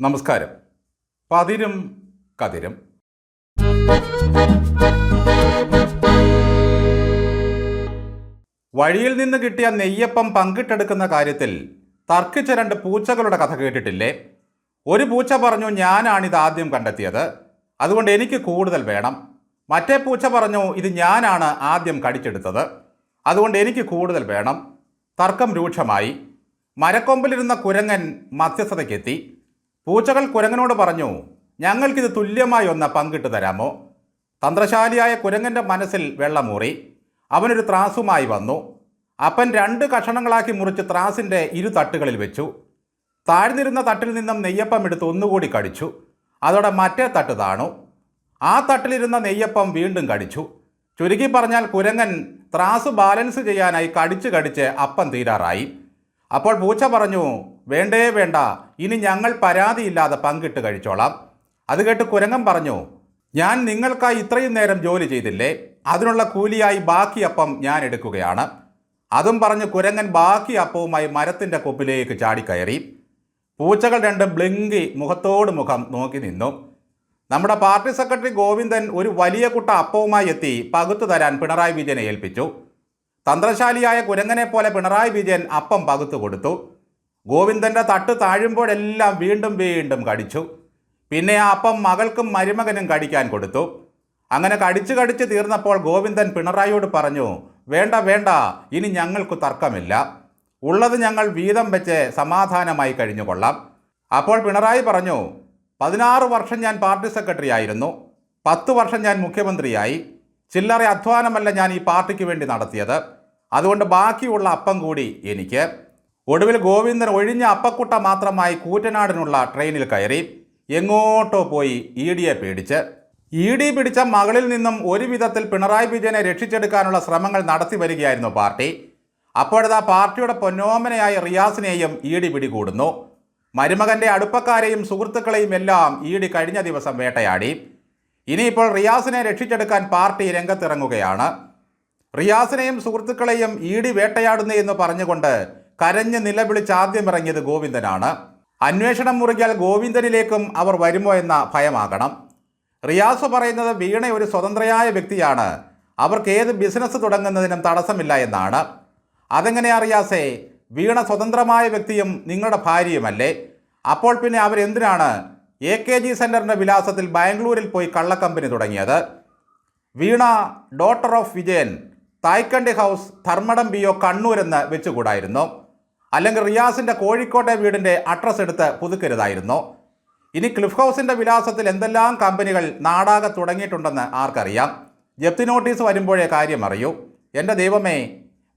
നമസ്കാരം. പതിരും കതിരും. വഴിയിൽ നിന്ന് കിട്ടിയ നെയ്യപ്പം പങ്കിട്ടെടുക്കുന്ന കാര്യത്തിൽ തർക്കിച്ച രണ്ട് പൂച്ചകളുടെ കഥ കേട്ടിട്ടില്ലേ? ഒരു പൂച്ച പറഞ്ഞു, ഞാനാണിത് ആദ്യം കണ്ടെത്തിയത്, അതുകൊണ്ട് എനിക്ക് കൂടുതൽ വേണം. മറ്റേ പൂച്ച പറഞ്ഞു, ഇത് ഞാനാണ് ആദ്യം കടിച്ചെടുത്തത്, അതുകൊണ്ട് എനിക്ക് കൂടുതൽ വേണം. തർക്കം രൂക്ഷമായി. മരക്കൊമ്പിലിരുന്ന കുരങ്ങൻ മധ്യസ്ഥതയ്ക്കെത്തി. പൂച്ചകൾ കുരങ്ങനോട് പറഞ്ഞു, ഞങ്ങൾക്കിത് തുല്യമായി ഒന്ന് പങ്കിട്ട് തരാമോ? തന്ത്രശാലിയായ കുരങ്ങൻ്റെ മനസ്സിൽ വെള്ളമൂറി. അവനൊരു ത്രാസുമായി വന്നു. അപ്പൻ 2 കഷണങ്ങളാക്കി മുറിച്ച് ത്രാസിൻ്റെ 2 തട്ടുകളിൽ വെച്ചു. താഴ്ന്നിരുന്ന തട്ടിൽ നിന്നും നെയ്യപ്പം എടുത്ത് ഒന്നുകൂടി കടിച്ചു. അതോടെ മറ്റേ തട്ട് താണു. ആ തട്ടിലിരുന്ന നെയ്യപ്പം വീണ്ടും കടിച്ചു. ചുരുക്കി പറഞ്ഞാൽ കുരങ്ങൻ ത്രാസ് ബാലൻസ് ചെയ്യാനായി കടിച്ച് അപ്പം തീരാറായി. അപ്പോൾ പൂച്ച പറഞ്ഞു, വേണ്ടേ വേണ്ട, ഇനി ഞങ്ങൾ പരാതിയില്ലാതെ പങ്കിട്ട് കഴിച്ചോളാം. അത് കേട്ട് കുരങ്ങൻ പറഞ്ഞു, ഞാൻ നിങ്ങൾക്കായി ഇത്രയും നേരം ജോലി ചെയ്തില്ലേ, അതിനുള്ള കൂലിയായി ബാക്കി അപ്പം ഞാൻ എടുക്കുകയാണ്. അതും പറഞ്ഞ് കുരങ്ങൻ ബാക്കി അപ്പവുമായി മരത്തിൻ്റെ കൊപ്പിലേക്ക് ചാടിക്കയറി. പൂച്ചകൾ രണ്ടും ബ്ലിങ്കി മുഖത്തോട് മുഖം നോക്കി നിന്നു. നമ്മുടെ പാർട്ടി സെക്രട്ടറി ഗോവിന്ദൻ ഒരു വലിയ കുട്ട അപ്പവുമായി എത്തി പകുത്തു തരാൻ പിണറായി വിജയനെ ഏൽപ്പിച്ചു. തന്ത്രശാലിയായ കുരങ്ങനെ പോലെ പിണറായി വിജയൻ അപ്പം പകുത്തു കൊടുത്തു. ഗോവിന്ദൻ്റെ തട്ട് താഴുമ്പോഴെല്ലാം വീണ്ടും വീണ്ടും കടിച്ചു. പിന്നെ ആ അപ്പം മകൾക്കും മരുമകനും കടിക്കാൻ കൊടുത്തു. അങ്ങനെ കടിച്ച് തീർന്നപ്പോൾ ഗോവിന്ദൻ പിണറായിയോട് പറഞ്ഞു, വേണ്ട വേണ്ട, ഇനി ഞങ്ങൾക്ക് തർക്കമില്ല, ഉള്ളത് ഞങ്ങൾ വീതം വെച്ച് സമാധാനമായി കഴിഞ്ഞുകൊള്ളാം. അപ്പോൾ പിണറായി പറഞ്ഞു, 16 വർഷം ഞാൻ പാർട്ടി സെക്രട്ടറി ആയിരുന്നു, 10 വർഷം ഞാൻ മുഖ്യമന്ത്രിയായി. ചില്ലറ അധ്വാനമല്ല ഞാൻ ഈ പാർട്ടിക്ക് വേണ്ടി നടത്തിയത്, അതുകൊണ്ട് ബാക്കിയുള്ള അപ്പം കൂടി എനിക്ക്. ഒടുവിൽ ഗോവിന്ദൻ ഒഴിഞ്ഞ അപ്പക്കുട്ട മാത്രമായി കൂറ്റനാടിനുള്ള ട്രെയിനിൽ കയറി. എങ്ങോട്ടോ പോയി EDയെ പേടിച്ച്. ED പിടിച്ച മകളിൽ നിന്നും ഒരു വിധത്തിൽ പിണറായി വിജയനെ രക്ഷിച്ചെടുക്കാനുള്ള ശ്രമങ്ങൾ നടത്തി വരികയായിരുന്നു പാർട്ടി. അപ്പോഴതാ പാർട്ടിയുടെ പൊന്നോമനയായ റിയാസിനെയും ED പിടികൂടുന്നു. മരുമകൻ്റെ അടുപ്പക്കാരെയും സുഹൃത്തുക്കളെയും എല്ലാം ED കഴിഞ്ഞ ദിവസം വേട്ടയാടി. ഇനിയിപ്പോൾ റിയാസിനെ രക്ഷിച്ചെടുക്കാൻ പാർട്ടി രംഗത്തിറങ്ങുകയാണ്. റിയാസിനെയും സുഹൃത്തുക്കളെയും ED വേട്ടയാടുന്നു എന്ന് പറഞ്ഞുകൊണ്ട് കരഞ്ഞ് നിലവിളിച്ച് ആദ്യം ഇറങ്ങിയത് ഗോവിന്ദനാണ്. അന്വേഷണം മുറുകിയാൽ ഗോവിന്ദനിലേക്കും അവർ വരുമോ എന്ന ഭയമാകണം. റിയാസ് പറയുന്നത് വീണ ഒരു സ്വതന്ത്രയായ വ്യക്തിയാണ്, അവർക്ക് ഏത് ബിസിനസ് തുടങ്ങുന്നതിനും തടസ്സമില്ല എന്നാണ്. അതെങ്ങനെയാ റിയാസേ? വീണ സ്വതന്ത്രമായ വ്യക്തിയും നിങ്ങളുടെ ഭാര്യയുമല്ലേ? അപ്പോൾ പിന്നെ അവരെന്തിനാണ് AKG സെൻറ്ററിൻ്റെ വിലാസത്തിൽ ബാംഗ്ലൂരിൽ പോയി കള്ളക്കമ്പനി തുടങ്ങിയത്? Veena daughter of Vijayan, Thaikkandi house, Dharmadam BO, കണ്ണൂരെന്ന് വെച്ചുകൂടായിരുന്നു? അല്ലെങ്കിൽ റിയാസിൻ്റെ കോഴിക്കോട്ടെ വീടിൻ്റെ അഡ്രസ്സ് എടുത്ത് പുതുക്കരുതായിരുന്നു? ഇനി ക്ലിഫ് ഹൗസിൻ്റെ വിലാസത്തിൽ എന്തെല്ലാം കമ്പനികൾ നാടാകെ തുടങ്ങിയിട്ടുണ്ടെന്ന് ആർക്കറിയാം? ജപ്തി നോട്ടീസ് വരുമ്പോഴേ കാര്യം അറിയൂ. എൻ്റെ ദൈവമേ,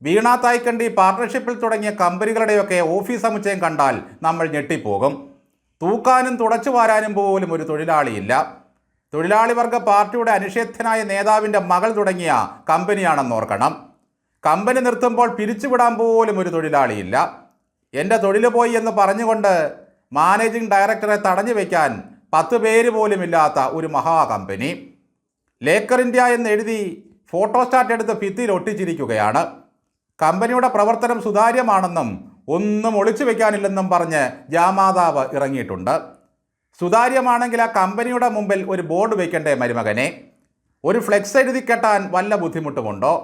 വീണ തായ്ക്കണ്ടി പാർട്ട്ണർഷിപ്പിൽ തുടങ്ങിയ കമ്പനികളുടെയൊക്കെ ഓഫീസ് സമുച്ചയം കണ്ടാൽ നമ്മൾ ഞെട്ടിപ്പോകും. തൂക്കാനും തുടച്ചു വാരാനും പോലും ഒരു തൊഴിലാളിയില്ല. തൊഴിലാളി വർഗ പാർട്ടിയുടെ അനിഷേധ്യനായ നേതാവിൻ്റെ മകൾ തുടങ്ങിയ കമ്പനിയാണെന്നോർക്കണം. കമ്പനി നിർത്തുമ്പോൾ പിരിച്ചുവിടാൻ പോലും ഒരു തൊഴിലാളിയില്ല. എൻ്റെ തൊഴിൽ പോയി എന്ന് പറഞ്ഞുകൊണ്ട് മാനേജിംഗ് ഡയറക്ടറെ തടഞ്ഞു വയ്ക്കാൻ 10 പേര് പോലും ഇല്ലാത്ത ഒരു മഹാ കമ്പനി. ലേക്കർ ഇന്ത്യ എന്ന് എഴുതി ഫോട്ടോസ്റ്റാറ്റ് എടുത്ത് ഭിത്തിയിൽ ഒട്ടിച്ചിരിക്കുകയാണ്. കമ്പനിയുടെ പ്രവർത്തനം സുതാര്യമാണെന്നും ഒന്നും ഒളിച്ചു വയ്ക്കാനില്ലെന്നും പറഞ്ഞ് ജാമാതാവ് ഇറങ്ങിയിട്ടുണ്ട്. സുതാര്യമാണെങ്കിൽ ആ കമ്പനിയുടെ മുമ്പിൽ ഒരു ബോർഡ് വയ്ക്കണ്ടേ മരുമകനെ? ഒരു ഫ്ലെക്സ് എഴുതി കെട്ടാൻ വല്ല ബുദ്ധിമുട്ടുമുണ്ടോ?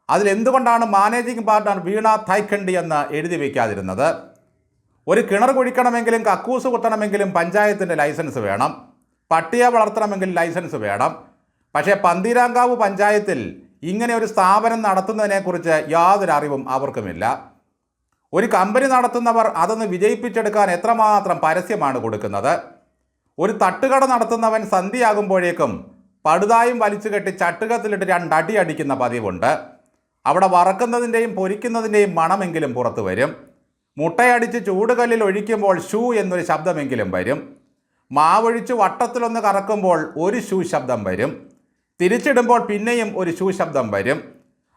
അതിലെന്തുകൊണ്ടാണ് മാനേജിംഗ് പാർട്ണർ വീണ തായ്ക്കണ്ടി എന്ന് എഴുതി വയ്ക്കാതിരുന്നത്? ഒരു കിണർ കുഴിക്കണമെങ്കിലും കക്കൂസ് കുത്തണമെങ്കിലും പഞ്ചായത്തിൻ്റെ ലൈസൻസ് വേണം, പട്ടിയെ വളർത്തണമെങ്കിൽ ലൈസൻസ് വേണം. പക്ഷേ പന്തീരാങ്കാവ് പഞ്ചായത്തിൽ ഇങ്ങനെ ഒരു സ്ഥാപനം നടത്തുന്നതിനെക്കുറിച്ച് യാതൊരു അറിവും അവർക്കുമില്ല. ഒരു കമ്പനി നടത്തുന്നവർ അതൊന്ന് വിജയിപ്പിച്ചെടുക്കാൻ എത്രമാത്രം പരസ്യമാണ് കൊടുക്കുന്നത്? ഒരു തട്ടുകട നടത്തുന്നവൻ സന്ധ്യയാകുമ്പോഴേക്കും പടുതായും വലിച്ചു കെട്ടി ചട്ടുകത്തിലിട്ട് 2 അടി അടിക്കുന്ന പതിവുണ്ട്. അവിടെ വറക്കുന്നതിൻ്റെയും പൊരിക്കുന്നതിൻ്റെയും മണമെങ്കിലും പുറത്തു വരും. മുട്ടയടിച്ച് ചൂടുകല്ലിൽ ഒഴിക്കുമ്പോൾ ഷൂ എന്നൊരു ശബ്ദമെങ്കിലും വരും. മാവൊഴിച്ച് വട്ടത്തിലൊന്ന് കറക്കുമ്പോൾ ഒരു ഷൂ ശബ്ദം വരും. തിരിച്ചിടുമ്പോൾ പിന്നെയും ഒരു ഷൂ ശബ്ദം വരും.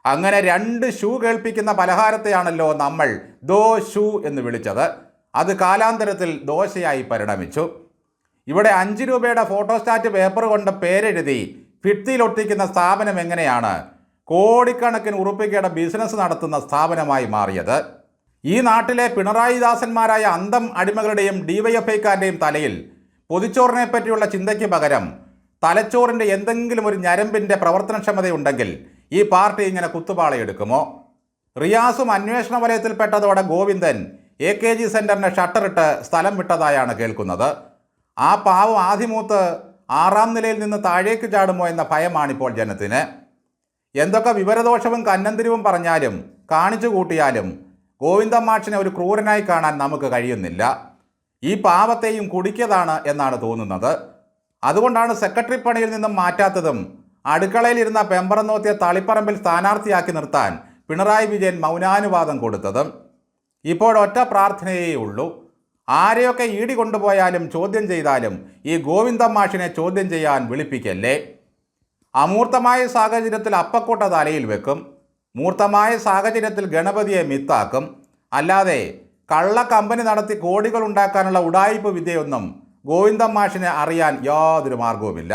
അങ്ങനെ 2 ഷൂ കേൾപ്പിക്കുന്ന പലഹാരത്തെയാണല്ലോ നമ്മൾ ദോ ഷൂ എന്ന് വിളിച്ചത്. അത് കാലാന്തരത്തിൽ ദോശയായി പരിണമിച്ചു. ഇവിടെ 5 രൂപയുടെ ഫോട്ടോസ്റ്റാറ്റ് പേപ്പർ കൊണ്ട് പേരെഴുതി ഭിത്തിയിലൊട്ടിക്കുന്ന സ്ഥാപനം എങ്ങനെയാണ് കോടിക്കണക്കിന് ഉറുപ്പികയുടെ ബിസിനസ് നടത്തുന്ന സ്ഥാപനമായി മാറിയത്? ഈ നാട്ടിലെ പിണറായി ദാസന്മാരായ അന്തം അടിമകളുടെയും ഡിവൈഎഫ്ഐക്കാരുടെയും തലയിൽ പൊതിച്ചോറിനെ പറ്റിയുള്ള ചിന്തയ്ക്ക് പകരം തലച്ചോറിൻ്റെ എന്തെങ്കിലും ഒരു ഞരമ്പിൻ്റെ പ്രവർത്തനക്ഷമതയുണ്ടെങ്കിൽ ഈ പാർട്ടി ഇങ്ങനെ കുത്തുപാളയെടുക്കുമോ? റിയാസും അന്വേഷണ വലയത്തിൽപ്പെട്ടതോടെ ഗോവിന്ദൻ AKG സെൻറ്ററിൻ്റെ ഷട്ടറിട്ട് സ്ഥലം വിട്ടതായാണ് കേൾക്കുന്നത്. ആ പാവം ആദിമൂത്ത് 6ാം നിലയിൽ നിന്ന് താഴേക്ക് ചാടുമോ എന്ന ഭയമാണിപ്പോൾ ജനത്തിന്. എന്തൊക്കെ വിവരദോഷവും കന്നന്തിരിവും പറഞ്ഞാലും കാണിച്ചു കൂട്ടിയാലും ഗോവിന്ദൻ മാഷിനെ ഒരു ക്രൂരനായി കാണാൻ നമുക്ക് കഴിയുന്നില്ല. ഈ പാവത്തെയും കുടിക്കതാണ് എന്നാണ് തോന്നുന്നത്. അതുകൊണ്ടാണ് സെക്രട്ടറി പണിയിൽ നിന്നും മാറ്റാത്തതും അടുക്കളയിലിരുന്ന പെമ്പറന്നോത്തിയ തളിപ്പറമ്പിൽ സ്ഥാനാർത്ഥിയാക്കി നിർത്താൻ പിണറായി വിജയൻ മൗനാനുവാദം കൊടുത്തതും. ഇപ്പോഴൊറ്റ പ്രാർത്ഥനയേ ഉള്ളൂ, ആരെയൊക്കെ ഈടി കൊണ്ടുപോയാലും ചോദ്യം ചെയ്താലും ഈ ഗോവിന്ദൻ മാഷിനെ ചോദ്യം ചെയ്യാൻ വിളിപ്പിക്കല്ലേ. അമൂർത്തമായ സാഹചര്യത്തിൽ അപ്പക്കോട്ട തലയിൽ വെക്കും, മൂർത്തമായ സാഹചര്യത്തിൽ ഗണപതിയെ മിത്താക്കും. അല്ലാതെ കള്ള കമ്പനി നടത്തി കോടികൾ ഉണ്ടാക്കാനുള്ള ഉഡായിപ്പ് വിദ്യയൊന്നും ഗോവിന്ദൻ മാഷിനെ അറിയാൻ യാതൊരു മാർഗവുമില്ല.